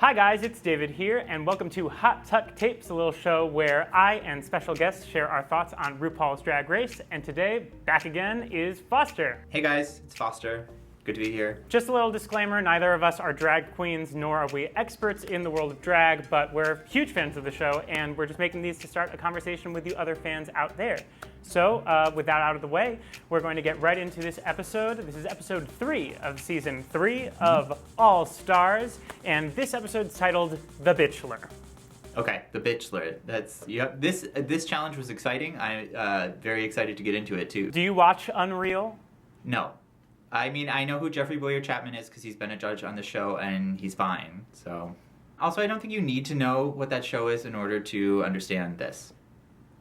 Hi guys, it's David here, and welcome to Hot Tuck Tapes, a little show where I and special guests share our thoughts on RuPaul's Drag Race. And today, back again, is Foster. Hey guys, it's Foster. Good to be here. Just a little disclaimer, neither of us are drag queens, nor are we experts in the world of drag, but we're huge fans of the show, and we're just making these to start a conversation with you other fans out there. So, with that out of the way, we're going to get right into this episode. This is episode 3 of season 3 of All Stars, and this episode's titled The Tchler. Okay, the tchler. That's This challenge was exciting. I'm very excited to get into it too. Do you watch Unreal? No, I mean I know who Jeffrey Boyer-Chapman is because he's been a judge on the show and he's fine. So, also I don't think you need to know what that show is in order to understand this,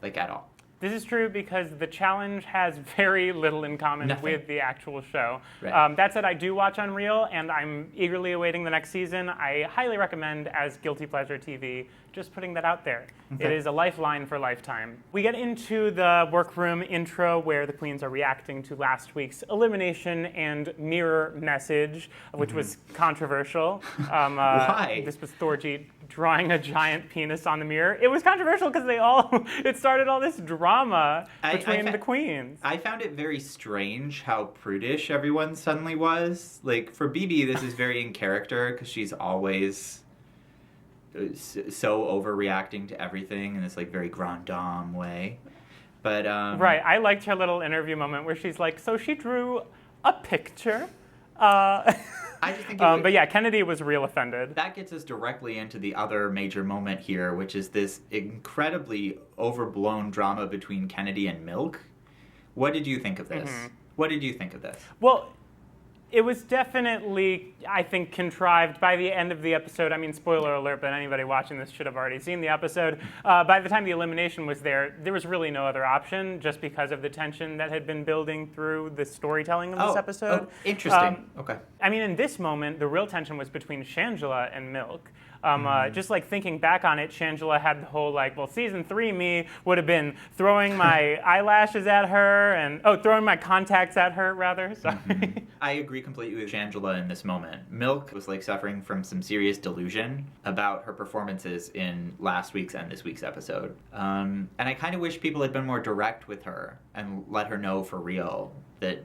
like at all. This is true because the challenge has very little in common with the actual show. Right. That said, I do watch Unreal, and I'm eagerly awaiting the next season. I highly recommend as Guilty Pleasure TV, just putting that out there. Okay. It is a lifeline for Lifetime. We get into the workroom intro where the queens are reacting to last week's elimination and mirror message, which was controversial. Why? This was Thorgy drawing a giant penis on the mirror. It was controversial because it started all this drama between the queens. I found it very strange how prudish everyone suddenly was. Like, for BB, this is very in character because she's always so overreacting to everything in this, like, very grand dame way. But, Right, I liked her little interview moment where she's like, so she drew a picture. I just think but yeah, Kennedy was real offended. That gets us directly into the other major moment here, which is this incredibly overblown drama between Kennedy and Milk. What did you think of this? Mm-hmm. What did you think of this? Well, it was definitely, I think, contrived by the end of the episode. I mean, spoiler alert, but anybody watching this should have already seen the episode. By the time the elimination was there was really no other option just because of the tension that had been building through the storytelling of this episode. Oh, interesting. Okay. I mean, in this moment, the real tension was between Shangela and Milk. Just like thinking back on it, Shangela had the whole season 3 me would have been throwing my eyelashes at her and throwing my contacts at her rather. Sorry. Mm-hmm. I agree completely with Shangela in this moment. Milk was suffering from some serious delusion about her performances in last week's and this week's episode. And I kind of wish people had been more direct with her and let her know for real that,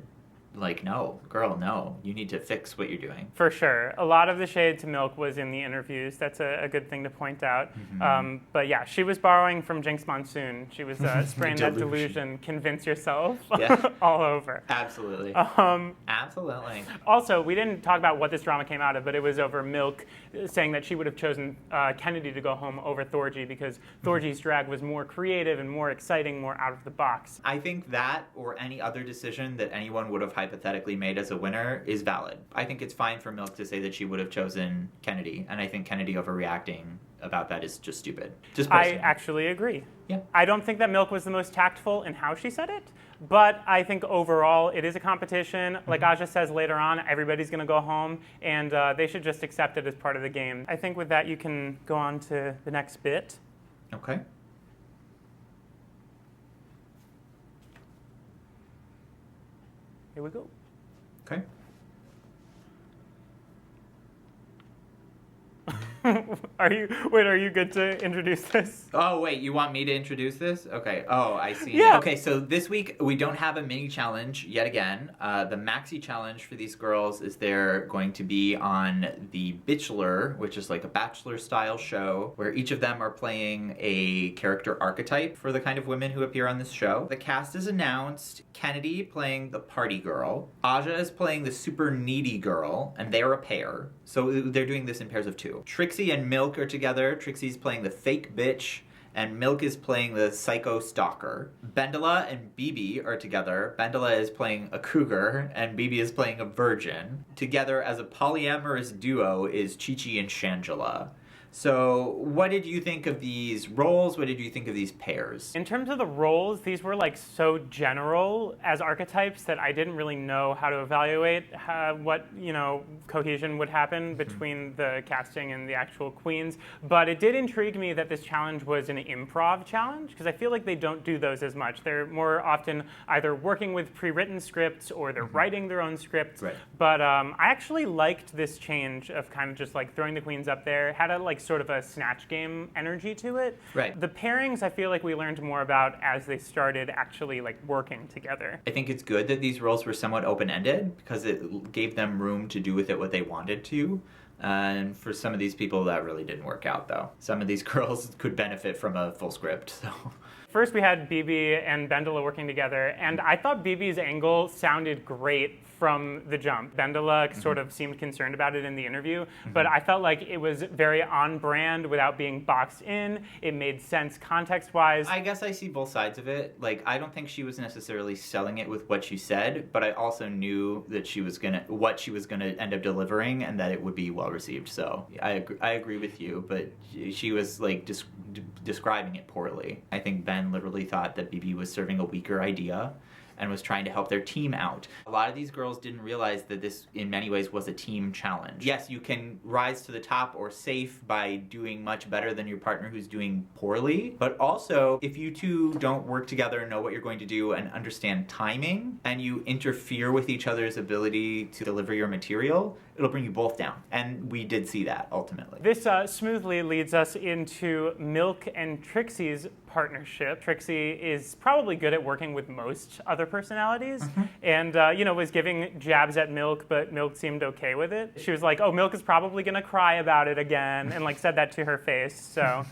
no, girl, no. You need to fix what you're doing. For sure. A lot of the shade to Milk was in the interviews. That's a good thing to point out. Mm-hmm. But yeah, she was borrowing from Jinx Monsoon. She was spraying that delusion, convince yourself, all over. Absolutely. Absolutely. Also, we didn't talk about what this drama came out of, but it was over Milk saying that she would have chosen Kennedy to go home over Thorgy because Thorgy's drag was more creative and more exciting, more out of the box. I think that or any other decision that anyone would have hypothetically made as a winner is valid. I think it's fine for Milk to say that she would have chosen Kennedy, and I think Kennedy overreacting about that is just stupid. I actually agree. Yeah. I don't think that Milk was the most tactful in how she said it, but I think overall it is a competition. Like Aja says later on, everybody's going to go home, and they should just accept it as part of the game. I think with that you can go on to the next bit. Okay. Here we go. Okay. Are you good to introduce this? Oh, wait, you want me to introduce this? Okay. Oh, I see. Yeah. Okay, so this week we don't have a mini challenge yet again. The maxi challenge for these girls is they're going to be on the Tchler, which is like a bachelor style show where each of them are playing a character archetype for the kind of women who appear on this show. The cast is announced. Kennedy playing the party girl. Aja is playing the super needy girl, and they're a pair. So they're doing this in pairs of 2. Trixie and Milk are together. Trixie's playing the fake bitch, and Milk is playing the psycho stalker. Bendela and BB are together. Bendela is playing a cougar, and BB is playing a virgin. Together as a polyamorous duo is Chi Chi and Shangela. So what did you think of these roles? What did you think of these pairs? In terms of the roles, these were like so general as archetypes that I didn't really know how to evaluate what, cohesion would happen between the casting and the actual queens. But it did intrigue me that this challenge was an improv challenge, because I feel like they don't do those as much. They're more often either working with pre-written scripts or they're writing their own scripts. Right. But I actually liked this change of kind of just like throwing the queens up there. Had a like sort of a Snatch Game energy to it. Right. The pairings I feel like we learned more about as they started actually like working together. I think it's good that these roles were somewhat open-ended because it gave them room to do with it what they wanted to. And for some of these people, that really didn't work out, though. Some of these girls could benefit from a full script, so... First, we had Bibi and Bendela working together, and I thought Bibi's angle sounded great from the jump. Bendela sort of seemed concerned about it in the interview, but I felt like it was very on brand without being boxed in. It made sense context-wise. I guess I see both sides of it. Like, I don't think she was necessarily selling it with what she said, but I also knew that what she was gonna end up delivering, and that it would be well received. So I agree with you, but she was like describing it poorly. I think Ben literally thought that Bibi was serving a weaker idea and was trying to help their team out. A lot of these girls didn't realize that this, in many ways, was a team challenge. Yes, you can rise to the top or safe by doing much better than your partner who's doing poorly, but also, if you two don't work together and know what you're going to do and understand timing, and you interfere with each other's ability to deliver your material, it'll bring you both down. And we did see that, ultimately. This smoothly leads us into Milk and Trixie's partnership. Trixie is probably good at working with most other personalities, and was giving jabs at Milk, but Milk seemed okay with it. She was like, "Oh, Milk is probably gonna cry about it again," and like said that to her face. So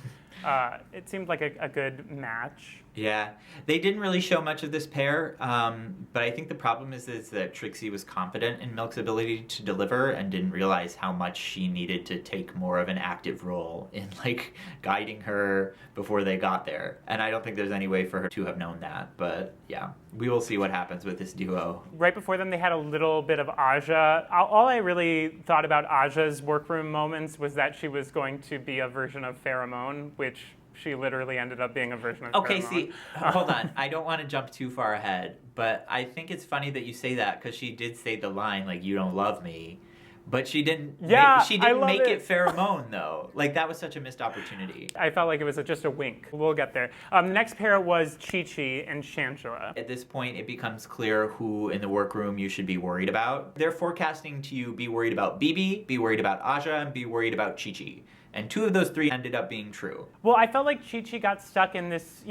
it seemed like a good match. Yeah, they didn't really show much of this pair, but I think the problem is that Trixie was confident in Milk's ability to deliver and didn't realize how much she needed to take more of an active role in like guiding her before they got there. And I don't think there's any way for her to have known that, but yeah, we will see what happens with this duo. Right before them, they had a little bit of Aja. All I really thought about Aja's workroom moments was that she was going to be a version of Pheromone, which she literally ended up being a version of Pheromone. Okay, see, hold on. I don't want to jump too far ahead, but I think it's funny that you say that because she did say the line, like, "You don't love me." But she didn't make it Pheromone, though. Like, that was such a missed opportunity. I felt like it was just a wink. We'll get there. The next pair was Chi-Chi and Shangela. At this point, it becomes clear who in the workroom you should be worried about. They're forecasting to you be worried about Bibi, be worried about Aja, and be worried about Chi-Chi. And two of those three ended up being true. Well, I felt like Chi-Chi got stuck in this,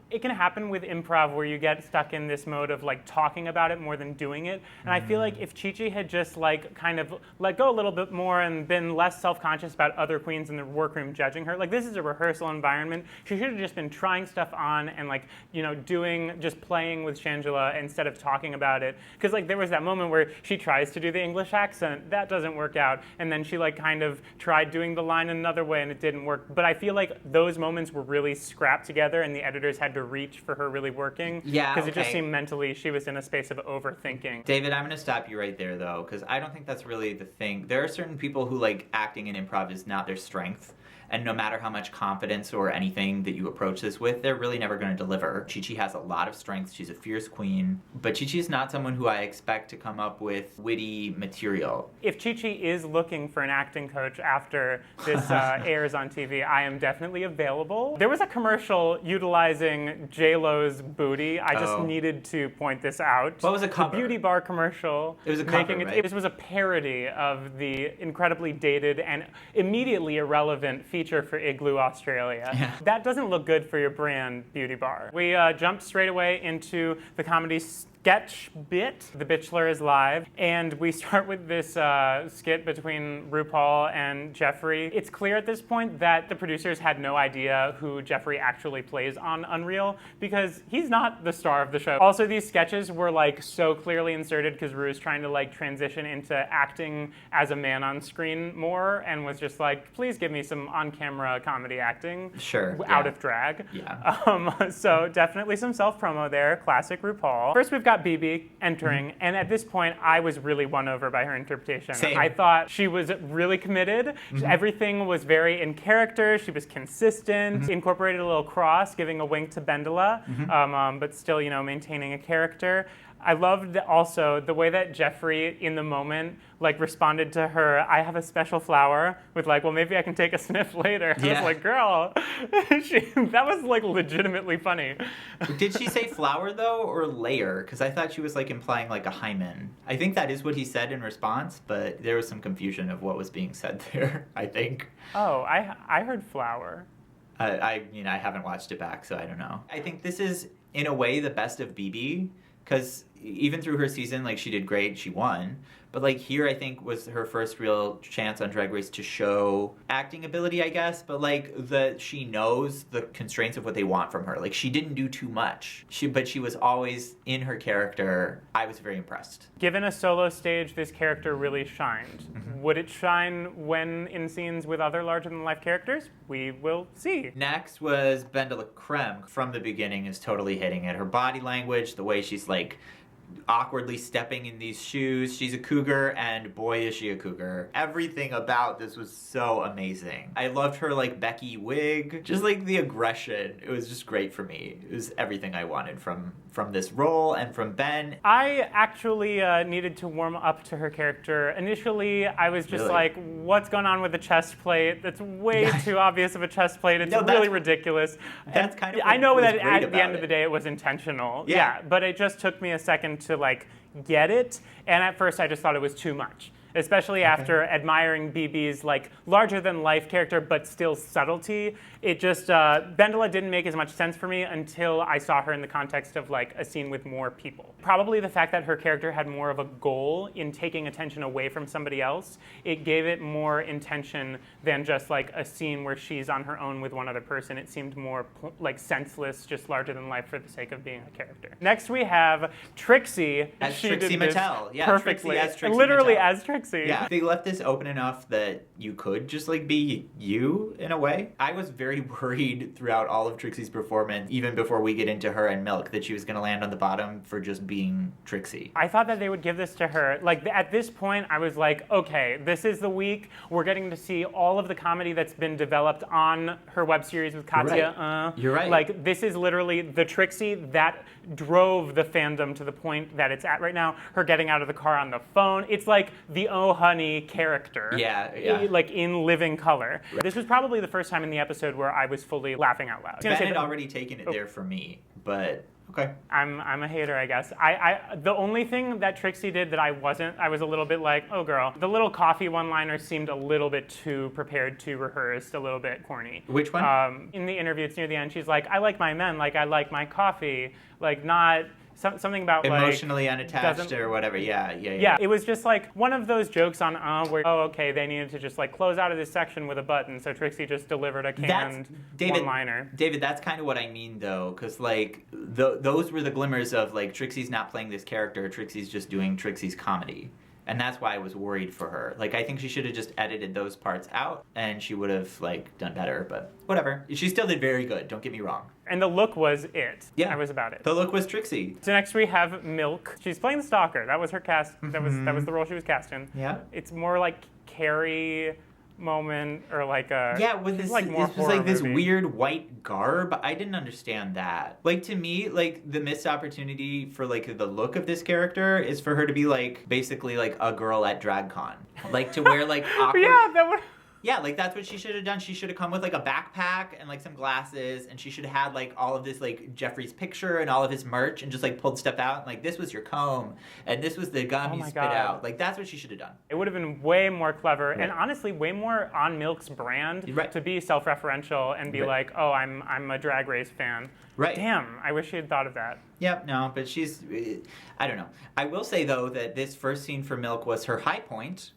it can happen with improv where you get stuck in this mode of like talking about it more than doing it. And I feel like if Chi-Chi had just like kind of let go a little bit more and been less self-conscious about other queens in the workroom judging her, like this is a rehearsal environment. She should have just been trying stuff on and like, just playing with Shangela instead of talking about it. Because like there was that moment where she tries to do the English accent, that doesn't work out. And then she like kind of tried doing the line in another way and it didn't work. But I feel like those moments were really scrapped together and the editors had to reach for her really working. Yeah, because it just seemed mentally she was in a space of overthinking. David, I'm going to stop you right there though, because I don't think that's really the thing. There are certain people who like acting in improv is not their strength. And no matter how much confidence or anything that you approach this with, they're really never going to deliver. Chi-Chi has a lot of strength. She's a fierce queen. But Chi-Chi is not someone who I expect to come up with witty material. If Chi-Chi is looking for an acting coach after this airs on TV, I am definitely available. There was a commercial utilizing J-Lo's booty. I just needed to point this out. What was a cover? The beauty bar commercial. It was a cover, right? This was a parody of the incredibly dated and immediately irrelevant feature for Igloo Australia. Yeah. That doesn't look good for your brand, Beauty Bar. We jumped straight away into the comedy sketch bit. The Bachelor is live, and we start with this skit between RuPaul and Jeffrey. It's clear at this point that the producers had no idea who Jeffrey actually plays on Unreal because he's not the star of the show. Also, these sketches were like so clearly inserted because Ru's trying to like transition into acting as a man on screen more and was just like, please give me some on-camera comedy acting. Sure. Out of drag. Yeah. So definitely some self-promo there. Classic RuPaul. First, we've got got BB entering, and at this point, I was really won over by her interpretation. Same. I thought she was really committed. Everything was very in character. She was consistent. Incorporated a little cross, giving a wink to Bendela, but still, maintaining a character. I loved also the way that Jeffrey, in the moment, responded to her, "I have a special flower," with well, maybe I can take a sniff later. I was like, girl, that was legitimately funny. Did she say flower though, or layer? Because I thought she was implying a hymen. I think that is what he said in response, but there was some confusion of what was being said there, I think. Oh, I heard flower. I haven't watched it back, so I don't know. I think this is, in a way, the best of BB, because even through her season, she did great, she won. But here, I think, was her first real chance on Drag Race to show acting ability, I guess. But that she knows the constraints of what they want from her. She didn't do too much. But she was always in her character. I was very impressed. Given a solo stage, this character really shined. Would it shine when in scenes with other larger-than-life characters? We will see. Next was Bendela Creme. From the beginning is totally hitting it. Her body language, the way she's awkwardly stepping in these shoes. She's a cougar, and boy is she a cougar. Everything about this was so amazing. I loved her Becky wig, just the aggression. It was just great for me. It was everything I wanted from this role and from Ben. I actually needed to warm up to her character. Initially, I was just what's going on with the chest plate? That's way too obvious of a chest plate. It's really ridiculous. That's kind of I know that at the end it. of the day it was intentional. Yeah. But it just took me a second to get it, and at first I just thought it was too much. Especially after admiring BB's larger than life character, but still subtlety. It just Bendela didn't make as much sense for me until I saw her in the context of a scene with more people. Probably the fact that her character had more of a goal in taking attention away from somebody else. It gave it more intention than just a scene where she's on her own with one other person. It seemed more senseless, just larger than life for the sake of being a character. Next we have Trixie. As she Trixie did this Mattel. Yeah, perfectly. Trixie as Trixie Literally Mattel. as Trixie. Yeah, they left this open enough that you could just be you in a way. I was very worried throughout all of Trixie's performance, even before we get into her and Milk, that she was going to land on the bottom for just being Trixie. I thought that they would give this to her. At this point, I was okay, this is the week. We're getting to see all of the comedy that's been developed on her web series with Katya. You're right. This is literally the Trixie that drove the fandom to the point that it's at right now. Her getting out of the car on the phone. It's the Oh Honey character. Yeah. In living color. Right. This was probably the first time in the episode where I was fully laughing out loud. Ben had already taken it there for me, but okay. I'm a hater, I guess. The only thing that Trixie did that I was a little bit oh girl. The little coffee one-liner seemed a little bit too prepared, too rehearsed, a little bit corny. Which one? In the interview, it's near the end, she's I like my men, I like my coffee, not... Something about emotionally unattached or whatever. Yeah. It was just one of those jokes on where okay, they needed to just close out of this section with a button, so Trixie just delivered a canned one-liner. David, that's kind of what I mean though, because those were the glimmers of Trixie's not playing this character, Trixie's just doing Trixie's comedy. And that's why I was worried for her. I think she should have just edited those parts out, and she would have, done better, but whatever. She still did very good, don't get me wrong. And the look was it. Yeah. That was about it. The look was Trixie. So next we have Milk. She's playing the stalker. That was her cast. That was the role she was cast in. Yeah. It's more Carrie moment, or with this more this was horror this movie. weird white garb. I didn't understand that. To me, the missed opportunity for the look of this character is for her to be basically a girl at DragCon, to wear awkward. Yeah, that would. Yeah, that's what she should have done. She should have come with a backpack and some glasses, and she should have had all of this Jeffrey's picture and all of his merch, and just pulled stuff out and this was your comb and this was the gum you spit out. That's what she should have done. It would have been way more clever, Right. and honestly way more on Milk's brand to be self-referential and be oh, I'm a Drag Race fan. Right. Damn, I wish she had thought of that. Yep, no, but she's, I don't know. I will say though that this first scene for Milk was her high point.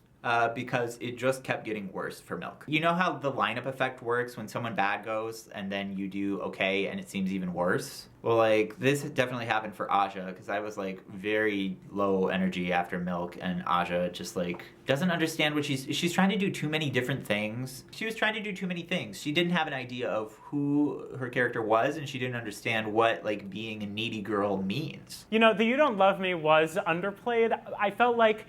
because it just kept getting worse for Milk. You know how the lineup effect works when someone bad goes and then you do okay and it seems even worse? Well, like, this definitely happened for Aja, because I was, like, very low energy after Milk, and Aja just, like, doesn't understand what she's trying to do too many different things. She was trying to do too many things. She didn't have an idea of who her character was, and she didn't understand what, like, being a needy girl means. You know, the You Don't Love Me was underplayed. I felt like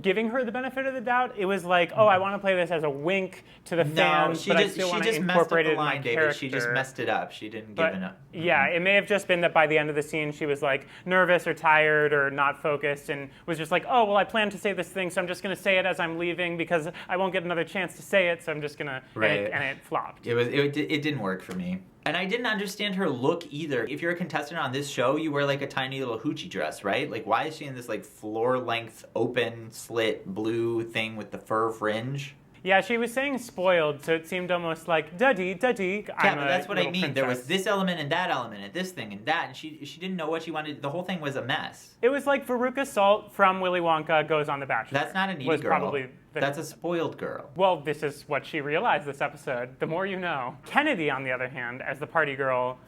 giving her the benefit of the doubt, it was like, oh, I want to play this as a wink to the fans, but I still want to incorporate it in my character. She just messed it up. She didn't give enough. Yeah, it may have just been that by the end of the scene, she was like nervous or tired or not focused and was just like, oh, well, I plan to say this thing, so I'm just going to say it as I'm leaving because I won't get another chance to say it, so I'm just going to, right. And it flopped. It didn't work for me. And I didn't understand her look either. If you're a contestant on this show, you wear like a tiny little hoochie dress, right? Like, why is she in this like floor-length, open, slit, blue thing with the fur fringe? Yeah, she was saying spoiled, so it seemed almost like duddy. Yeah, but that's what I mean. There was this element and that element and this thing and that, and she didn't know what she wanted. The whole thing was a mess. It was like Veruca Salt from Willy Wonka goes on The Bachelor. That's not a needy girl. That's a spoiled girl. Well, this is what she realized this episode. The more you know. Kennedy, on the other hand, as the party girl,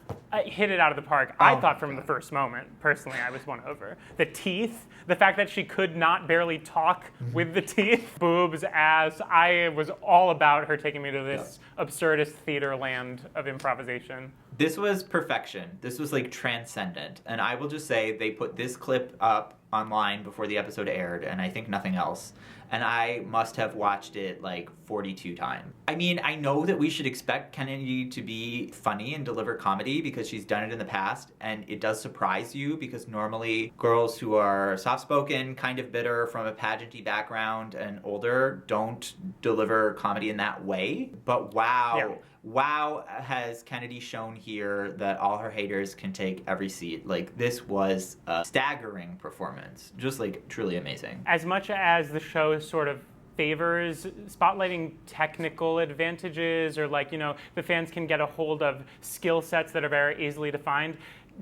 hit it out of the park. I thought from the first moment, personally, I was won over. The teeth, the fact that she could not barely talk with the teeth, boobs, ass. I was all about her taking me to this absurdist theater land of improvisation. This was perfection. This was like transcendent. And I will just say they put this clip up online before the episode aired, and I think nothing else. And I must have watched it like 42 times. I mean, I know that we should expect Kennedy to be funny and deliver comedy because she's done it in the past, and it does surprise you because normally girls who are soft-spoken, kind of bitter, from a pageanty background and older don't deliver comedy in that way. But wow. Yeah. Wow, has Kennedy shown here that all her haters can take every seat. Like, this was a staggering performance. Just, like, truly amazing. As much as the show sort of favors spotlighting technical advantages or, like, you know, the fans can get a hold of skill sets that are very easily defined,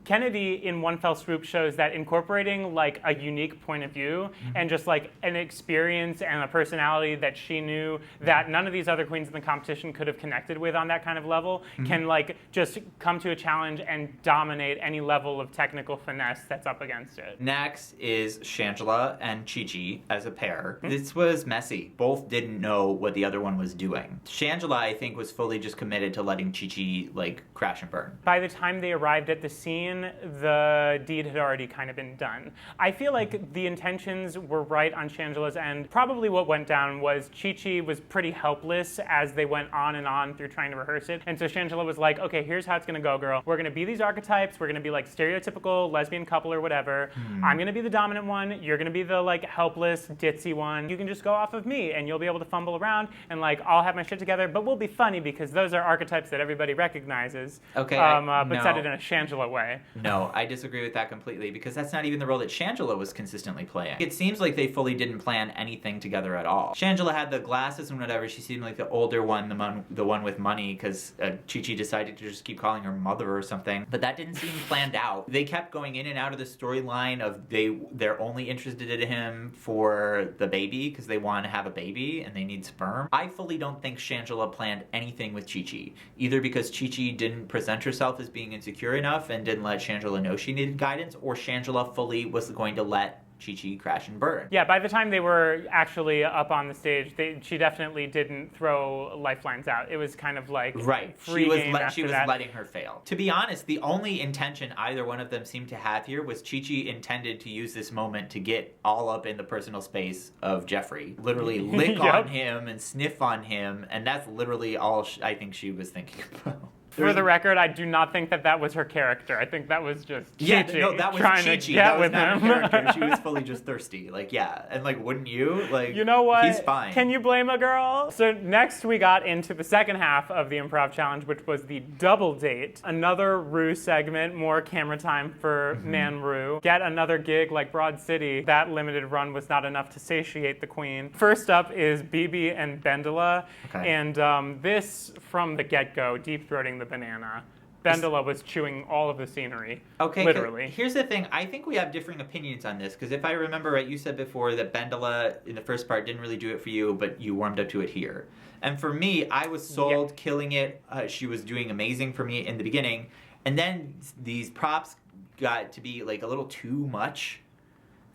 Kennedy in one fell swoop shows that incorporating like a unique point of view and just like an experience and a personality that she knew that none of these other queens in the competition could have connected with on that kind of level can like just come to a challenge and dominate any level of technical finesse that's up against it. Next is Shangela and Chi-Chi as a pair. This was messy. Both didn't know what the other one was doing. Shangela, I think, was fully just committed to letting Chi-Chi like crash and burn. By the time they arrived at the scene, the deed had already kind of been done. I feel like the intentions were right on Shangela's end. Probably what went down was Chi-Chi was pretty helpless as they went on and on through trying to rehearse it. And so Shangela was like, okay, here's how it's gonna go, girl. We're gonna be these archetypes. We're gonna be like stereotypical lesbian couple or whatever. I'm gonna be the dominant one. You're gonna be the like helpless, ditzy one. You can just go off of me and you'll be able to fumble around and like I'll have my shit together, but we'll be funny because those are archetypes that everybody recognizes. Okay. But said it in a Shangela way. No, I disagree with that completely because that's not even the role that Shangela was consistently playing. It seems like they fully didn't plan anything together at all. Shangela had the glasses and whatever. She seemed like the older one, the one with money, because Chi-Chi decided to just keep calling her mother or something. But that didn't seem planned out. They kept going in and out of the storyline of they're only interested in him for the baby because they want to have a baby and they need sperm. I fully don't think Shangela planned anything with Chi-Chi, either because Chi-Chi didn't present herself as being insecure enough and didn't let Shangela know she needed guidance, or Shangela fully was going to let Chi-Chi crash and burn. Yeah, by the time they were actually up on the stage, she definitely didn't throw lifelines out. It was kind of like free game after she was that. letting her fail. To be honest, the only intention either one of them seemed to have here was Chi-Chi intended to use this moment to get all up in the personal space of Jeffrey. Literally lick on him and sniff on him, and that's literally all I think she was thinking about. For the record, I do not think that was her character. I think that was just Chi-Chi that was trying Chi-Chi. to get that was with not him. Her character. She was fully just thirsty. Like, yeah. And, like, wouldn't you? Like, you know what? He's fine. Can you blame a girl? So next we got into the second half of the improv challenge, which was the double date. Another Ru segment, more camera time for Man Ru. Get another gig like Broad City. That limited run was not enough to satiate the queen. First up is Bibi and Bendela. Okay. And this, from the get-go, deep-throating the banana. Bendola was chewing all of the scenery. Okay, literally. Here's the thing. I think we have differing opinions on this, because if I remember right, you said before that Bendola in the first part didn't really do it for you, but you warmed up to it here. And for me, I was sold, killing it. She was doing amazing for me in the beginning. And then these props got to be like a little too much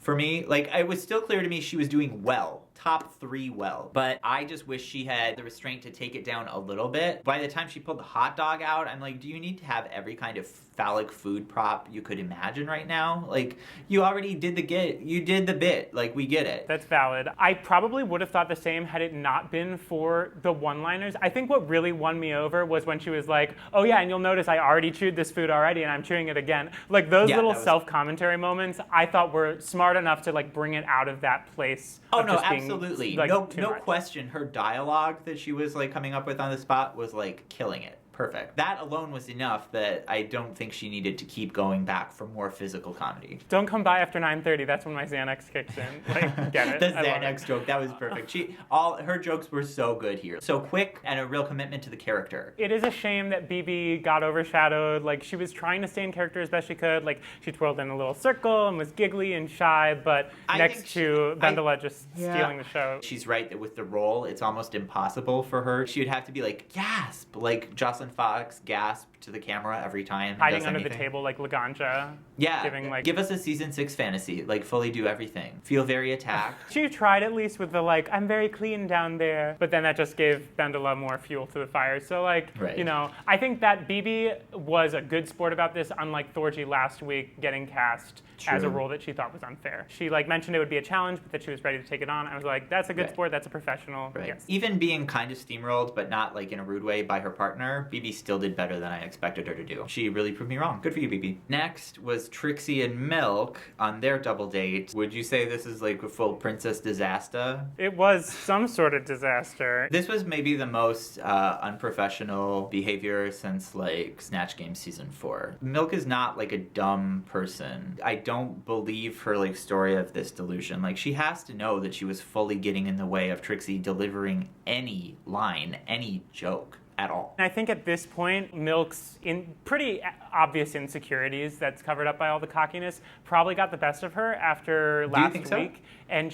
for me. Like, it was still clear to me she was doing well. Top 3 well. But I just wish she had the restraint to take it down a little bit. By the time she pulled the hot dog out, I'm like, do you need to have every kind of phallic food prop you could imagine right now? Like, you already did you did the bit. Like, we get it. That's valid. I probably would have thought the same had it not been for the one-liners. I think what really won me over was when she was like, oh yeah, and you'll notice I already chewed this food already and I'm chewing it again. Like, those little self-commentary moments I thought were smart enough to like bring it out of that place. Oh of no, just being, absolutely. like, no much. question. Her dialogue that she was like coming up with on the spot was like killing it. Perfect. That alone was enough that I don't think she needed to keep going back for more physical comedy. Don't come by after 9:30. That's when my Xanax kicks in. Like, get it? The Xanax joke, that was perfect. Her jokes were so good here. So quick and a real commitment to the character. It is a shame that BB got overshadowed. Like, she was trying to stay in character as best she could. Like, she twirled in a little circle and was giggly and shy, but next to Bendola just stealing the show. She's right that with the role, it's almost impossible for her. She would have to be like, gasp, like Jocelyn Fox gasped to the camera every time. Hiding under the table like Laganja. Yeah, give us a season 6 fantasy. Like, fully do everything. Feel very attacked. She tried at least with the like, I'm very clean down there. But then that just gave Bendola more fuel to the fire. So like, you know, I think that BB was a good sport about this, unlike Thorgy last week getting cast as a role that she thought was unfair. She like mentioned it would be a challenge, but that she was ready to take it on. I was like, that's a good sport. That's a professional. Yes. Even being kind of steamrolled, but not like in a rude way by her partner, BB still did better than I expected her to do. She really proved me wrong. Good for you, BB. Next was Trixie and Milk on their double date. Would you say this is like a full princess disaster? It was some sort of disaster. This was maybe the most unprofessional behavior since like Snatch Game season 4. Milk is not like a dumb person. I don't believe her like story of this delusion. Like, she has to know that she was fully getting in the way of Trixie delivering any line, any joke at all. I think at this point, Milk's pretty obvious insecurities that's covered up by all the cockiness probably got the best of her after last week. So? And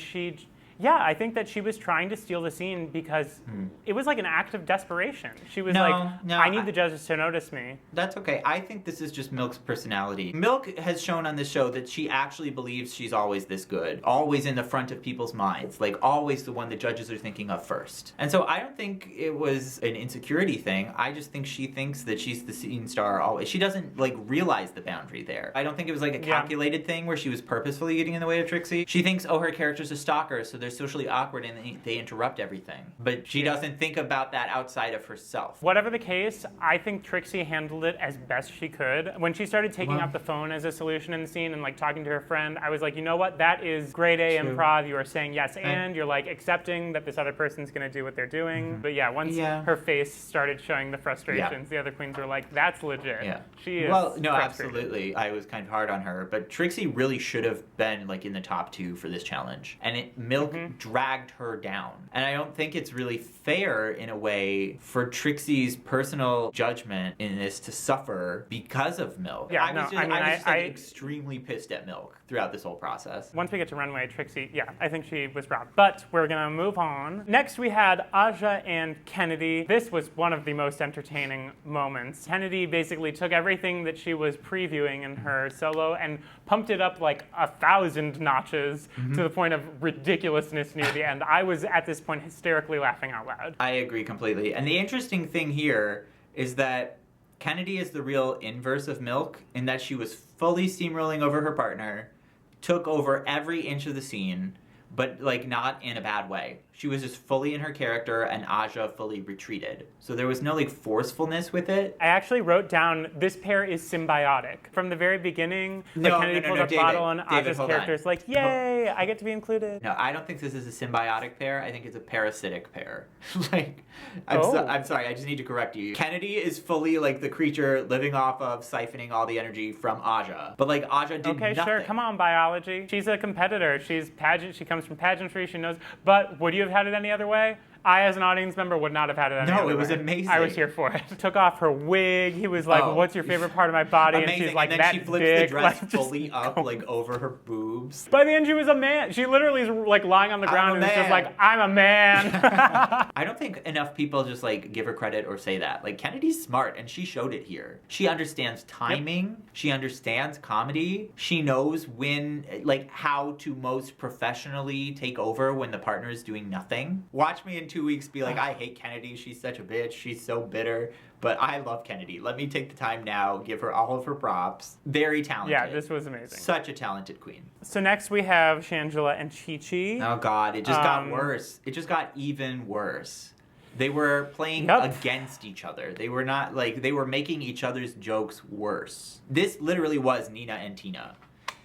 I think that she was trying to steal the scene because it was like an act of desperation. She was I need the judges to notice me. That's okay. I think this is just Milk's personality. Milk has shown on this show that she actually believes she's always this good, always in the front of people's minds, like always the one the judges are thinking of first. And so I don't think it was an insecurity thing. I just think she thinks that she's the scene star always. She doesn't like realize the boundary there. I don't think it was like a calculated thing where she was purposefully getting in the way of Trixie. She thinks, oh, her character's a stalker, so they're socially awkward and they interrupt everything. But she doesn't think about that outside of herself. Whatever the case, I think Trixie handled it as best she could. When she started taking out the phone as a solution in the scene and like talking to her friend, I was like, you know what? That is grade A improv. You are saying yes and you're like accepting that this other person's going to do what they're doing. But once her face started showing the frustrations, the other queens were like, that's legit. Yeah. She is Well, no, frustrated. absolutely. I was kind of hard on her, but Trixie really should have been like in the top 2 for this challenge. And Milk dragged her down. And I don't think it's really fair in a way for Trixie's personal judgment in this to suffer because of Milk. I was just extremely pissed at Milk throughout this whole process. Once we get to Runway, Trixie, I think she was robbed. But we're gonna move on. Next we had Aja and Kennedy. This was one of the most entertaining moments. Kennedy basically took everything that she was previewing in her solo and pumped it up like 1,000 notches to the point of ridiculousness near the end. I was at this point hysterically laughing out loud. I agree completely. And the interesting thing here is that Kennedy is the real inverse of Milk in that she was fully steamrolling over her partner, took over every inch of the scene, but like not in a bad way. She was just fully in her character, and Aja fully retreated. So there was no like forcefulness with it. I actually wrote down this pair is symbiotic from the very beginning. Kennedy pulls up a bottle, and Aja's character is like, "Yay, I get to be included." No, I don't think this is a symbiotic pair. I think it's a parasitic pair. I'm sorry. I just need to correct you. Kennedy is fully like the creature living off of siphoning all the energy from Aja, but like Aja did nothing. Okay, sure. Come on, biology. She's a competitor. She's pageant. She comes from pageantry. She knows. But would you have had it any other way? I, as an audience member, would not have had it any No, other it was way. amazing. I was here for it. Took off her wig. He was like, what's your favorite part of my body? Amazing. And she's like, and then that she flips dick. the dress like, fully up, like, over her boobs. By the end, she was a man. She literally is like lying on the ground and was just like, I'm a man. I don't think enough people just like give her credit or say that. Like, Kennedy's smart, and she showed it here. She understands timing. Yep. She understands comedy. She knows when, like, how to most professionally take over when the partner is doing nothing. Watch me in 2 weeks be like, I hate Kennedy. She's such a bitch. She's so bitter. But I love Kennedy. Let me take the time now, give her all of her props. Very talented. Yeah, this was amazing. Such a talented queen. So next we have Shangela and Chi-Chi. Oh, God. It just got worse. It just got even worse. They were playing against each other. They were not, like, they were making each other's jokes worse. This literally was Nina and Tina.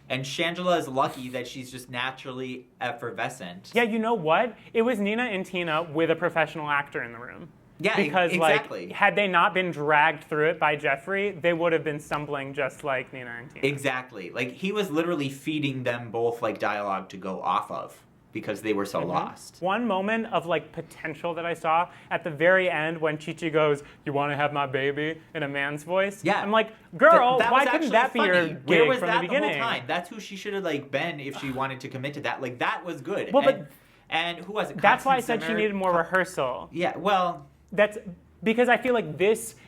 And Shangela is lucky that she's just naturally effervescent. Yeah, you know what? It was Nina and Tina with a professional actor in the room. Yeah, because exactly. like, had they not been dragged through it by Jeffrey, they would have been stumbling just like Nina and Tina. Exactly. Like, he was literally feeding them both, like, dialogue to go off of because they were so lost. One moment of, like, potential that I saw at the very end when Chi-Chi goes, you want to have my baby, in a man's voice? Yeah. I'm like, girl, that why couldn't that be your gig Where was from that the beginning? whole time? That's who she should have, like, been if she wanted to commit to that. Like, that was good. Well, and who was it? That's why I Constance said she Zimmer? needed more rehearsal. Yeah, well... That's... Because I feel like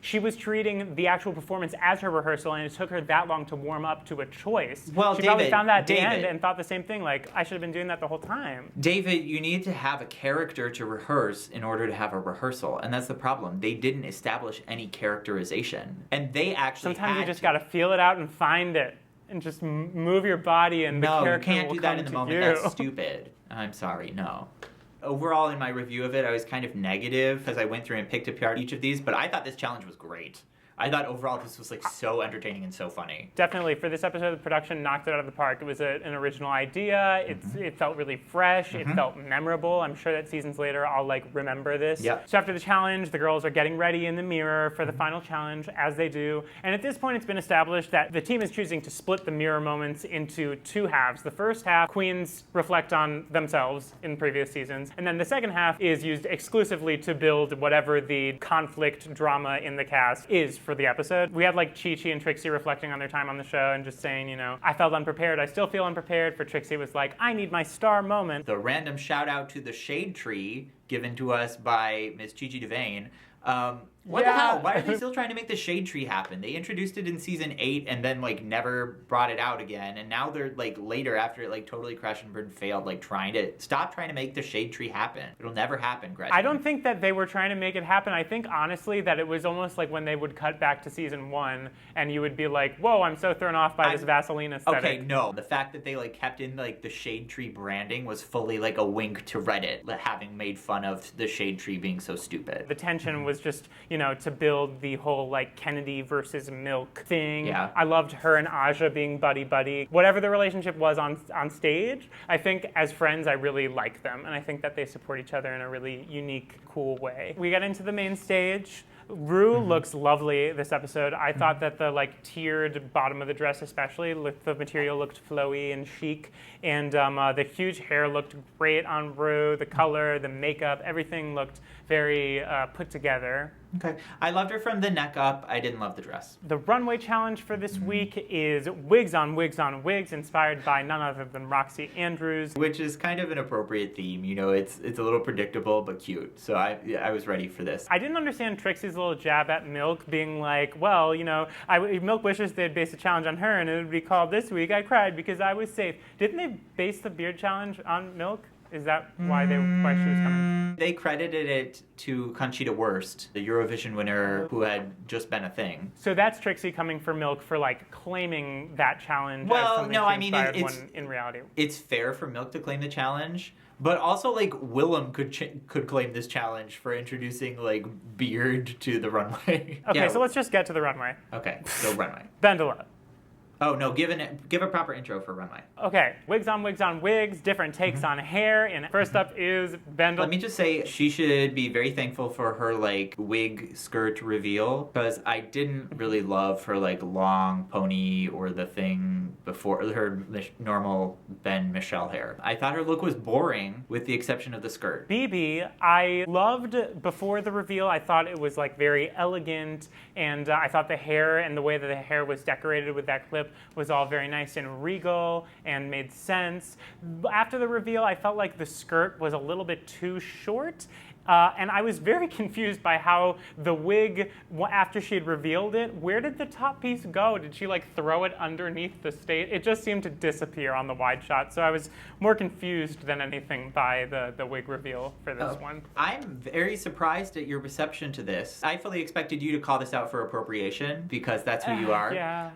she was treating the actual performance as her rehearsal, and it took her that long to warm up to a choice. Well, she David, probably found that at the end and thought the same thing, like, I should have been doing that the whole time. David, you need to have a character to rehearse in order to have a rehearsal, and that's the problem. They didn't establish any characterization, and they actually Sometimes you just got to feel it out and find it, and just move your body, and the character will come to you. No, you can't do that in the moment. That's stupid. I'm sorry, no. Overall, in my review of it, I was kind of negative because I went through and picked apart each of these, but I thought this challenge was great. I thought overall this was like so entertaining and so funny. Definitely, for this episode, the production knocked it out of the park. It was an original idea. It felt really fresh. It felt memorable. I'm sure that seasons later I'll like remember this. Yep. So after the challenge, the girls are getting ready in the mirror for the final challenge, as they do. And at this point, it's been established that the team is choosing to split the mirror moments into two halves. The first half, queens reflect on themselves in previous seasons, and then the second half is used exclusively to build whatever the conflict drama in the cast is for the episode. We had like Chi-Chi and Trixie reflecting on their time on the show and just saying, you know, I felt unprepared, I still feel unprepared. For Trixie, it was like, I need my star moment. The random shout out to the shade tree given to us by Miss Chi-Chi DeVane. What the hell? Why are they still trying to make the shade tree happen? They introduced it in season 8 and then like never brought it out again. And now they're like later after it like totally crashed and burned failed, like trying to make the shade tree happen. It'll never happen, Gretchen. I don't think that they were trying to make it happen. I think honestly that it was almost like when they would cut back to season 1 and you would be like, whoa, I'm so thrown off by this Vaseline aesthetic. Okay, no. The fact that they like kept in like the shade tree branding was fully like a wink to Reddit, having made fun of the shade tree being so stupid. The tension was just, you know, to build the whole like Kennedy versus Milk thing. Yeah. I loved her and Aja being buddy-buddy. Whatever the relationship was on stage, I think as friends I really like them, and I think that they support each other in a really unique, cool way. We got into the main stage. Ru looks lovely this episode. I thought that the like tiered bottom of the dress especially, the material looked flowy and chic, and the huge hair looked great on Ru. The color, the makeup, everything looked very put together. Okay. I loved her from the neck up. I didn't love the dress. The runway challenge for this week is wigs on wigs on wigs, inspired by none other than Roxy Andrews. Which is kind of an appropriate theme. You know, it's a little predictable but cute. So I was ready for this. I didn't understand Trixie's little jab at Milk, being like, well, you know, Milk wishes they'd base a challenge on her and it would be called This Week I Cried Because I Was Safe. Didn't they base the beard challenge on Milk? Is that why she was coming? They credited it to Conchita Wurst, the Eurovision winner who had just been a thing. So that's Trixie coming for Milk for like claiming that challenge. Well, as something no, she I mean inspired in reality. It's fair for Milk to claim the challenge, but also like Willem could claim this challenge for introducing like beard to the runway. Okay, so let's just get to the runway. Okay, so runway. Bendela. Oh, no, give a proper intro for Runway. Okay, wigs on wigs, different takes on hair, and first up is Bendel. Let me just say, she should be very thankful for her, like, wig skirt reveal, because I didn't really love her, like, long pony or the thing before her normal Ben Michelle hair. I thought her look was boring, with the exception of the skirt. BB, I loved before the reveal. I thought it was, like, very elegant, and I thought the hair and the way that the hair was decorated with that clip was all very nice and regal and made sense. After the reveal, I felt like the skirt was a little bit too short. And I was very confused by how the wig, after she had revealed it, where did the top piece go? Did she like throw it underneath the stage? It just seemed to disappear on the wide shot. So I was more confused than anything by the wig reveal for this one. I'm very surprised at your reception to this. I fully expected you to call this out for appropriation because that's who you are. Yeah.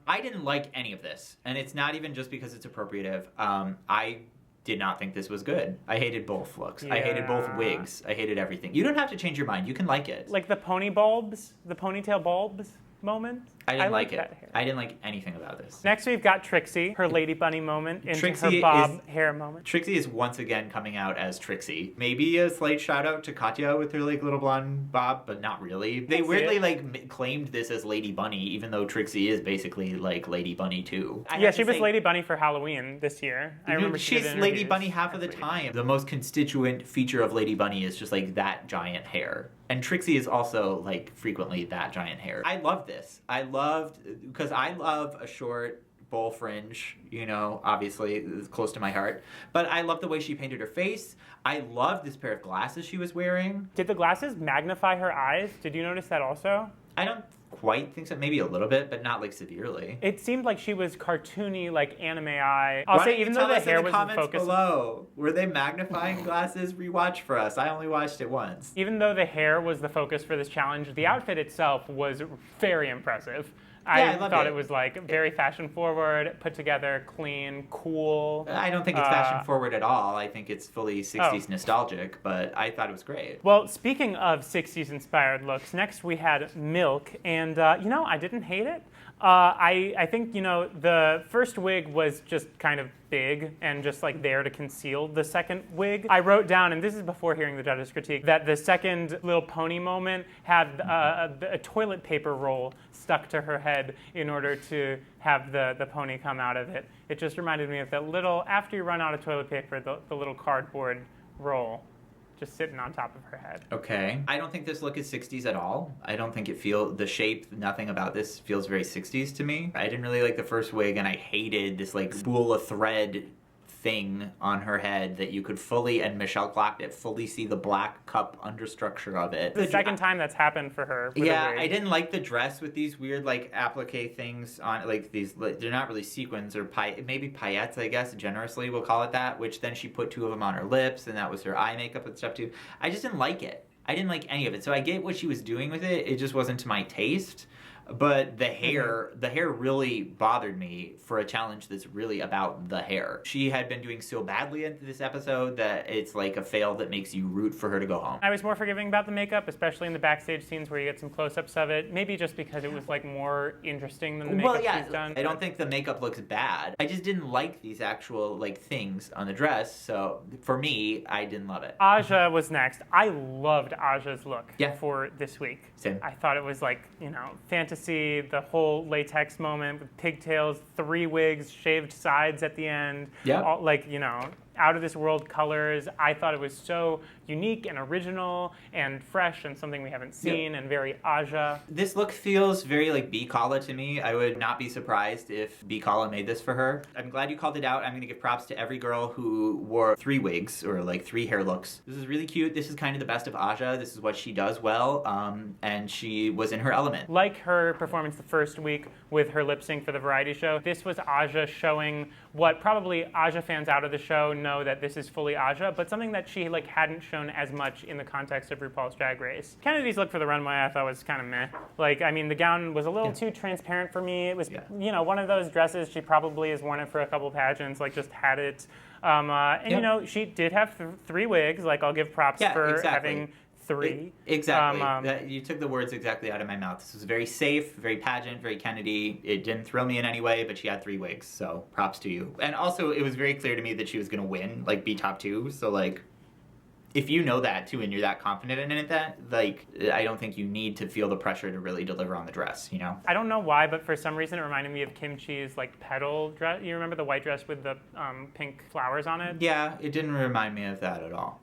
I didn't like any of this. And it's not even just because it's appropriative. I did not think this was good. I hated both looks. Yeah. I hated both wigs. I hated everything. You don't have to change your mind. You can like it. Like the pony bulbs, the ponytail bulbs moment. I didn't like that it. hair. I didn't like anything about this. Next we've got Trixie, her Lady Bunny moment into Trixie her bob hair moment. Trixie is once again coming out as Trixie. Maybe a slight shout out to Katya with her like little blonde bob, but not really. They weirdly like claimed this as Lady Bunny, even though Trixie is basically like Lady Bunny too. Yeah, she was Lady Bunny for Halloween this year. I remember she's Lady Bunny half of the time. The most constituent feature of Lady Bunny is just like that giant hair. And Trixie is also like frequently that giant hair. I love this. Because I love a short bowl fringe, you know, obviously it's close to my heart. But I love the way she painted her face. I love this pair of glasses she was wearing. Did the glasses magnify her eyes? Did you notice that also? I don't quite think so. Maybe a little bit, but not like severely. It seemed like she was cartoony, like anime eye. I'll say even though the hair was in focus. Below. Were they magnifying glasses? Rewatch for us. I only watched it once. Even though the hair was the focus for this challenge, the outfit itself was very impressive. I thought it was like very fashion forward, put together, clean, cool. I don't think it's fashion forward at all. I think it's fully 60s nostalgic, but I thought it was great. Well, speaking of 60s inspired looks, next we had Milk, and you know, I didn't hate it. I think, you know, the first wig was just kind of big and just like there to conceal the second wig. I wrote down, and this is before hearing the judges' critique, that the second little pony moment had a toilet paper roll stuck to her head in order to have the pony come out of it. It just reminded me of that little, after you run out of toilet paper, the little cardboard roll just sitting on top of her head. Okay. I don't think this look is 60s at all. I don't think the shape, nothing about this feels very 60s to me. I didn't really like the first wig, and I hated this like spool of thread thing on her head that you could fully, and Michelle clocked it, fully see the black cup understructure of it. The second time that's happened for her. Yeah, I didn't like the dress with these weird like applique things on, like these, they're not really sequins or maybe paillettes, I guess, generously we'll call it that, which then she put 2 of them on her lips, and that was her eye makeup and stuff too. I just didn't like it. I didn't like any of it. So I get what she was doing with it. It just wasn't to my taste. But the hair really bothered me for a challenge that's really about the hair. She had been doing so badly into this episode that it's like a fail that makes you root for her to go home. I was more forgiving about the makeup, especially in the backstage scenes where you get some close-ups of it. Maybe just because it was like more interesting than the makeup she's done. I don't think the makeup looks bad. I just didn't like these actual like things on the dress. So for me, I didn't love it. Aja was next. I loved Aja's look for this week. Same. I thought it was like, you know, fantasy, the whole latex moment with pigtails, 3 wigs, shaved sides at the end. Yeah. All, like, you know, out of this world colors. I thought it was so unique and original and fresh and something we haven't seen and very Aja. This look feels very like B-Kala to me. I would not be surprised if B-Kala made this for her. I'm glad you called it out. I'm going to give props to every girl who wore 3 wigs or like 3 hair looks. This is really cute. This is kind of the best of Aja. This is what she does well, and she was in her element. Like her performance the first week with her lip sync for the variety show, this was Aja showing what probably Aja fans out of the show know that this is fully Aja, but something that she like hadn't shown as much in the context of RuPaul's Drag Race. Kennedy's look for the runway I thought was kind of meh. Like, I mean, the gown was a little too transparent for me. It was, you know, one of those dresses she probably has worn it for a couple pageants, like just had it. You know, she did have 3 wigs. Like, I'll give props for having 3. Exactly. You took the words exactly out of my mouth. This was very safe, very pageant, very Kennedy. It didn't thrill me in any way, but she had 3 wigs, so props to you. And also, it was very clear to me that she was going to win, like, be top 2. So, like, if you know that, too, and you're that confident in it, I don't think you need to feel the pressure to really deliver on the dress, you know? I don't know why, but for some reason it reminded me of Kimchi's, like, petal dress. You remember the white dress with the pink flowers on it? Yeah, it didn't remind me of that at all.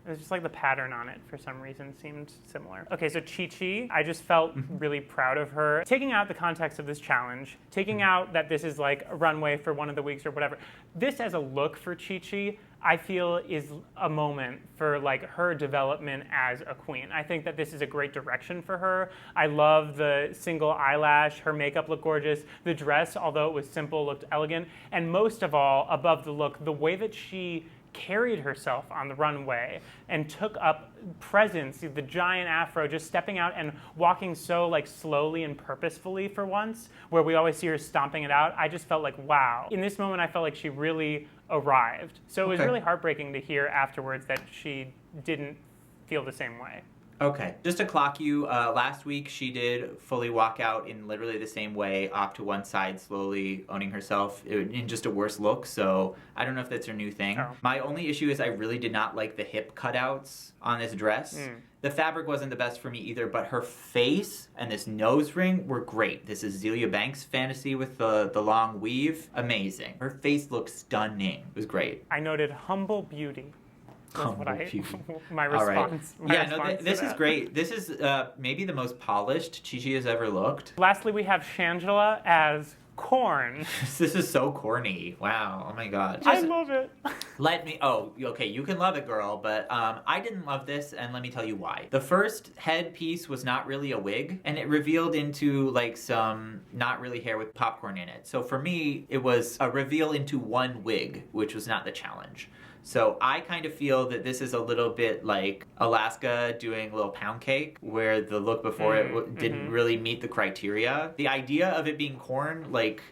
It was just like the pattern on it for some reason seemed similar. Okay, so Chi-Chi, I just felt really proud of her. Taking out the context of this challenge, taking out that this is like a runway for one of the weeks or whatever, this as a look for Chi-Chi, I feel is a moment for like her development as a queen. I think that this is a great direction for her. I love the single eyelash, her makeup looked gorgeous, the dress, although it was simple, looked elegant, and most of all, above the look, the way that she carried herself on the runway and took up presence, the giant afro, just stepping out and walking so like slowly and purposefully for once, where we always see her stomping it out. I just felt like, wow. In this moment, I felt like she really arrived. So it was really heartbreaking to hear afterwards that she didn't feel the same way. Okay, just to clock you, last week she did fully walk out in literally the same way, off to one side, slowly owning herself in just a worse look, so I don't know if that's her new thing. Oh. My only issue is I really did not like the hip cutouts on this dress. The fabric wasn't the best for me either, but her face and this nose ring were great. This is Zelia Banks' fantasy with the long weave. Amazing. Her face looked stunning. It was great. I noted humble beauty. My Right. response. This is great. This is maybe the most polished Chi-Chi has ever looked. Lastly, we have Shangela as corn. This is so corny. Wow. Oh my god. I love it. Okay, you can love it, girl, but I didn't love this, and let me tell you why. The first headpiece was not really a wig, and it revealed into like some not really hair with popcorn in it. So for me, it was a reveal into one wig, which was not the challenge. So I kind of feel that this is a little bit like Alaska doing a little pound cake, where the look before it didn't really meet the criteria. The idea of it being corn, like,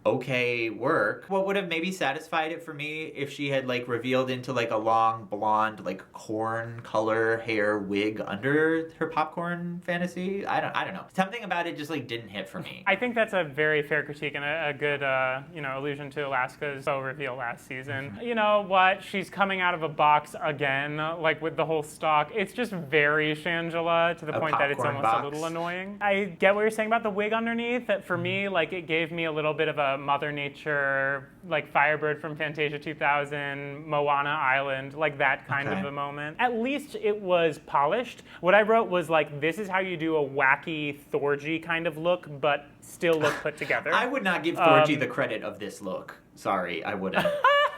okay, work. What would have maybe satisfied it for me if she had like revealed into like a long blonde, like corn color hair wig under her popcorn fantasy. I don't know. Something about it just like didn't hit for me. I think that's a very fair critique and a good allusion to Alaska's faux reveal last season. You know what? She's coming out of a box again, like with the whole stalk. It's just very Shangela to the point that it's almost a little annoying. I get what you're saying about the wig underneath. That for me, like it gave me a little bit of a Mother Nature, like Firebird from Fantasia 2000, Moana Island, like that kind of a moment. At least it was polished. What I wrote was like, this is how you do a wacky Thorgy kind of look, but still look put together. I would not give Thorgy the credit of this look. Sorry, I wouldn't.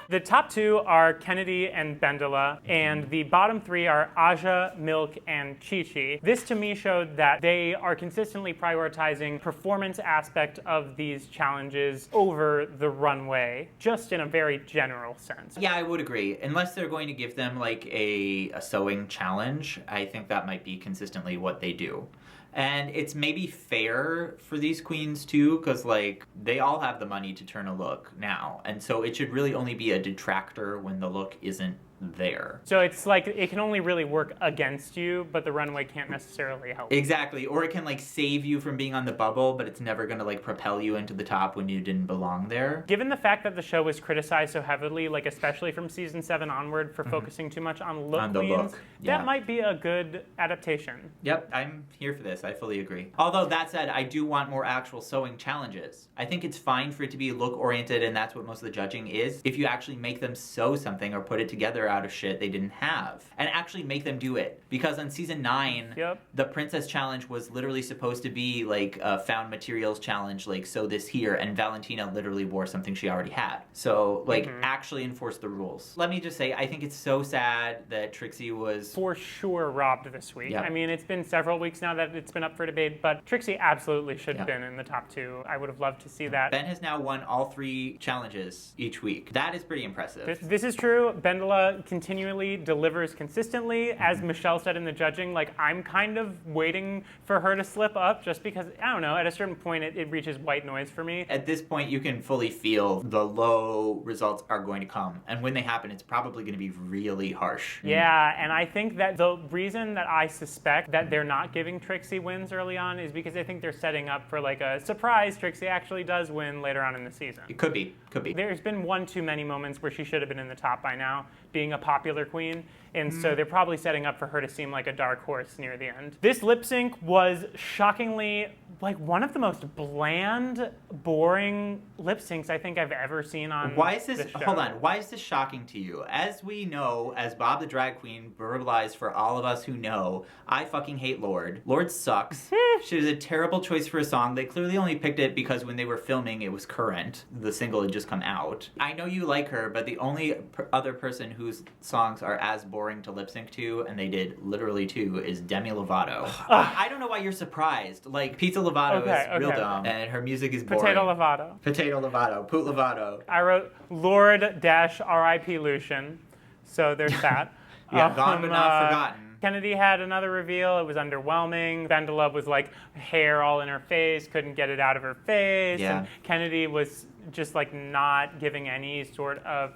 The top 2 are Kennedy and Bendela, and the bottom 3 are Aja, Milk, and Chi-Chi. This to me showed that they are consistently prioritizing performance aspect of these challenges over the runway, just in a very general sense. Yeah, I would agree. Unless they're going to give them like a sewing challenge, I think that might be consistently what they do. And it's maybe fair for these queens too, because like they all have the money to turn a look now. And so it should really only be a detractor when the look isn't there. So it's like it can only really work against you, but the runway can't necessarily help. Exactly. Or it can like save you from being on the bubble, but it's never going to like propel you into the top when you didn't belong there. Given the fact that the show was criticized so heavily, like especially from season 7 onward for focusing too much on look queens, that might be a good adaptation. Yep, I'm here for this. I fully agree. Although that said, I do want more actual sewing challenges. I think it's fine for it to be look oriented, and that's what most of the judging is. If you actually make them sew something or put it together out of shit they didn't have, and actually make them do it. Because on season 9, the Princess Challenge was literally supposed to be like a found materials challenge, like sew this here, and Valentina literally wore something she already had. So like actually enforce the rules. Let me just say, I think it's so sad that Trixie was for sure robbed this week. I mean, it's been several weeks now that it's been up for debate, but Trixie absolutely should have been in the top 2. I would have loved to see that. Ben has now won all 3 challenges each week. That is pretty impressive. This is true. Bendela continually delivers consistently. As Michelle said in the judging, like, I'm kind of waiting for her to slip up just because, I don't know, at a certain point it reaches white noise for me. At this point, you can fully feel the low results are going to come. And when they happen, it's probably going to be really harsh. Yeah, and I think that the reason that I suspect that they're not giving Trixie wins early on is because I think they're setting up for like a surprise Trixie actually does win later on in the season. It could be. There's been one too many moments where she should have been in the top by now, being a popular queen, and so they're probably setting up for her to seem like a dark horse near the end. This lip sync was shockingly like one of the most bland, boring lip syncs I think I've ever seen on Why is this, the show. hold on, why is this shocking to you? As we know, as Bob the Drag Queen verbalized for all of us who know, I fucking hate Lorde. Lorde sucks. She was a terrible choice for a song. They clearly only picked it because when they were filming it was current. The single had just come out. I know you like her, but the only other person whose songs are as boring to lip sync to, and they did literally two, is Demi Lovato. I don't know why you're surprised. Like, Pizza Lovato is real dumb, and her music is boring. Potato Lovato. Potato Lovato. Poot Lovato. I wrote Lord-RIP Lucian, so there's that. Yeah, gone but not forgotten. Kennedy had another reveal. It was underwhelming. Vendela was like hair all in her face, couldn't get it out of her face. Yeah. And Kennedy was just like not giving any sort of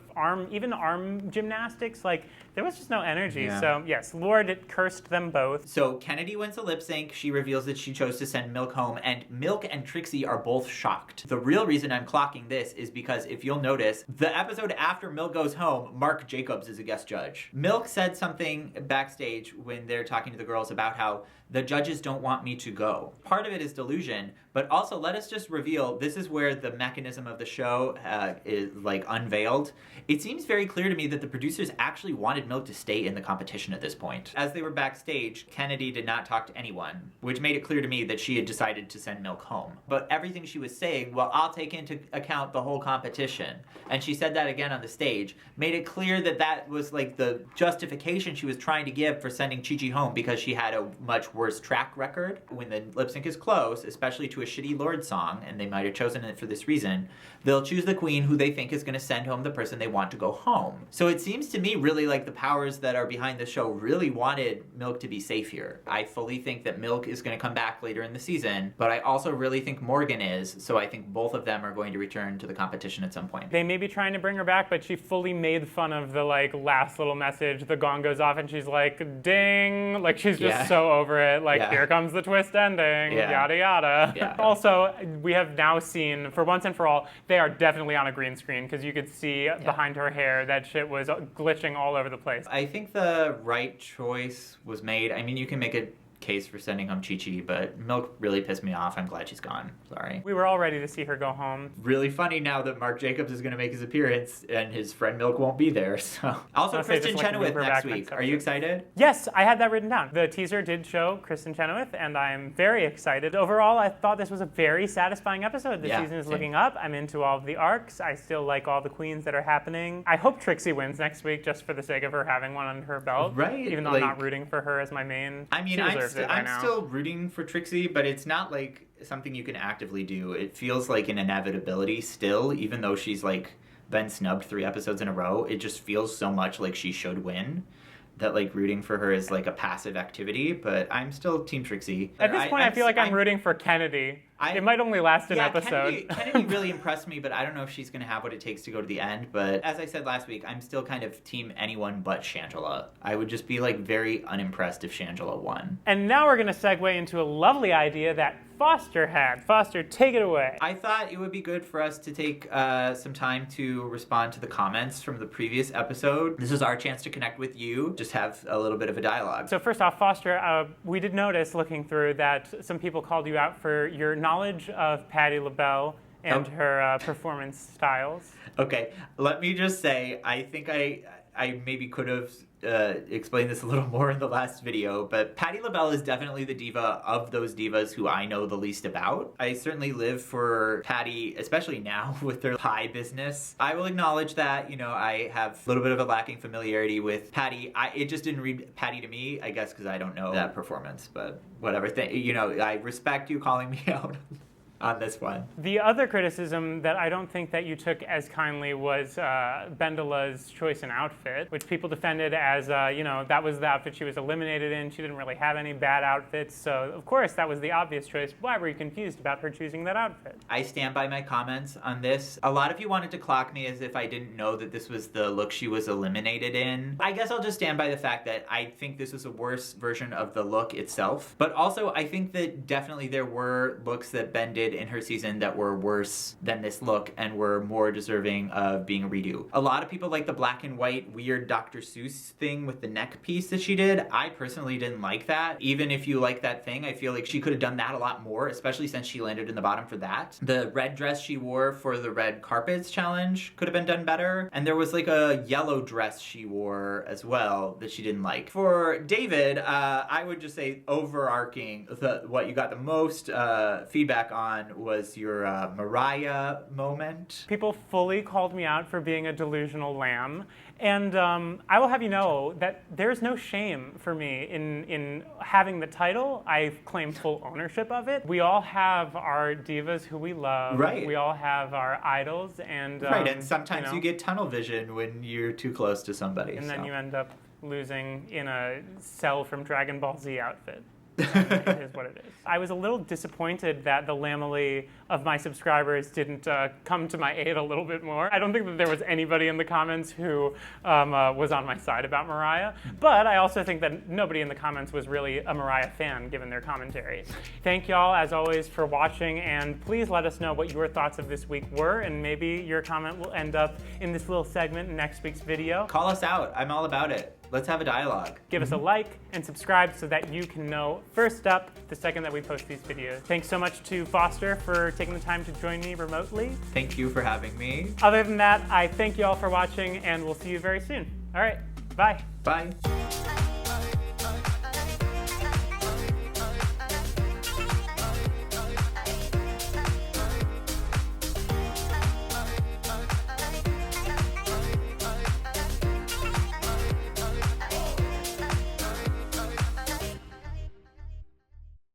even arm gymnastics. Like there was just no energy. Yeah. So yes, Lorde cursed them both. So Kennedy wins the lip sync. She reveals that she chose to send Milk home, and Milk and Trixie are both shocked. The real reason I'm clocking this is because if you'll notice, the episode after Milk goes home, Mark Jacobs is a guest judge. Milk said something backstage when they're talking to the girls about how the judges don't want me to go. Part of it is delusion, but also let us just reveal, this is where the mechanism of the show is like unveiled. It seems very clear to me that the producers actually wanted Milk to stay in the competition at this point. As they were backstage, Kennedy did not talk to anyone, which made it clear to me that she had decided to send Milk home. But everything she was saying, well, I'll take into account the whole competition. And she said that again on the stage, made it clear that that was like the justification she was trying to give for sending Chi Chi home because she had a much worse track record. When the lip sync is close, especially to a shitty Lorde song, and they might have chosen it for this reason, they'll choose the queen who they think is going to send home the person they want to go home. So it seems to me really like the powers that are behind the show really wanted Milk to be safe here. I fully think that Milk is going to come back later in the season, but I also really think Morgan is, so I think both of them are going to return to the competition at some point. They may be trying to bring her back, but she fully made fun of the like last little message. The gong goes off and she's like, ding, like she's just so over it. Like, here comes the twist ending, yada yada. Yeah. Also, we have now seen, for once and for all, they are definitely on a green screen because you could see behind her hair that shit was glitching all over the place. I think the right choice was made. I mean, you can make a case for sending home Chi Chi, but Milk really pissed me off. I'm glad she's gone. Sorry. We were all ready to see her go home. Really funny now that Mark Jacobs is going to make his appearance and his friend Milk won't be there. So also Kristin Chenoweth next week. Are you excited? Yes, I had that written down. The teaser did show Kristin Chenoweth, and I'm very excited. Overall, I thought this was a very satisfying episode. The season is looking up. I'm into all of the arcs. I still like all the queens that are happening. I hope Trixie wins next week just for the sake of her having one under her belt. Right. Even though I'm not rooting for her as my main. I mean, I'm still rooting for Trixie, but it's not like something you can actively do. It feels like an inevitability still, even though she's like been snubbed 3 episodes in a row. It just feels so much like she should win that like rooting for her is like a passive activity, but I'm still Team Trixie. At this point, I feel like I'm rooting for Kennedy. It might only last an episode. Kennedy really impressed me, but I don't know if she's going to have what it takes to go to the end. But as I said last week, I'm still kind of team anyone but Shangela. I would just be like very unimpressed if Shangela won. And now we're going to segue into a lovely idea that Foster had. Foster, take it away. I thought it would be good for us to take some time to respond to the comments from the previous episode. This is our chance to connect with you, just have a little bit of a dialogue. So first off, Foster, we did notice looking through that some people called you out for your knowledge of Patti LaBelle and her performance styles. Okay, let me just say, I think I maybe could have explained this a little more in the last video, but Patti LaBelle is definitely the diva of those divas who I know the least about. I certainly live for Patti, especially now with their pie business. I will acknowledge that, you know, I have a little bit of a lacking familiarity with Patti. It just didn't read Patti to me, I guess because I don't know that performance, but whatever. You know, I respect you calling me out. on this one. The other criticism that I don't think that you took as kindly was Bendela's choice in outfit, which people defended as, that was the outfit she was eliminated in. She didn't really have any bad outfits, so of course that was the obvious choice. Why were you confused about her choosing that outfit? I stand by my comments on this. A lot of you wanted to clock me as if I didn't know that this was the look she was eliminated in. I guess I'll just stand by the fact that I think this was a worse version of the look itself. But also, I think that definitely there were looks that Ben did in her season that were worse than this look and were more deserving of being a redo. A lot of people like the black and white weird Dr. Seuss thing with the neck piece that she did. I personally didn't like that. Even if you like that thing, I feel like she could have done that a lot more, especially since she landed in the bottom for that. The red dress she wore for the red carpets challenge could have been done better. And there was like a yellow dress she wore as well that she didn't like. For David, I would just say overarching, what you got the most feedback on was your Mariah moment. People fully called me out for being a delusional lamb. And I will have you know that there's no shame for me in having the title. I claim full ownership of it. We all have our divas who we love. Right. We all have our idols. And right, and sometimes you get tunnel vision when you're too close to somebody. And then you end up losing in a Cell from Dragon Ball Z outfit. It is what it is. I was a little disappointed that the Lamely of my subscribers didn't come to my aid a little bit more. I don't think that there was anybody in the comments who was on my side about Mariah, but I also think that nobody in the comments was really a Mariah fan given their commentary. Thank y'all, as always, for watching, and please let us know what your thoughts of this week were, and maybe your comment will end up in this little segment in next week's video. Call us out. I'm all about it. Let's have a dialogue. Give us a like and subscribe so that you can know first up the second that we post these videos. Thanks so much to Foster for taking the time to join me remotely. Thank you for having me. Other than that, I thank you all for watching, and we'll see you very soon. All right, bye. Bye.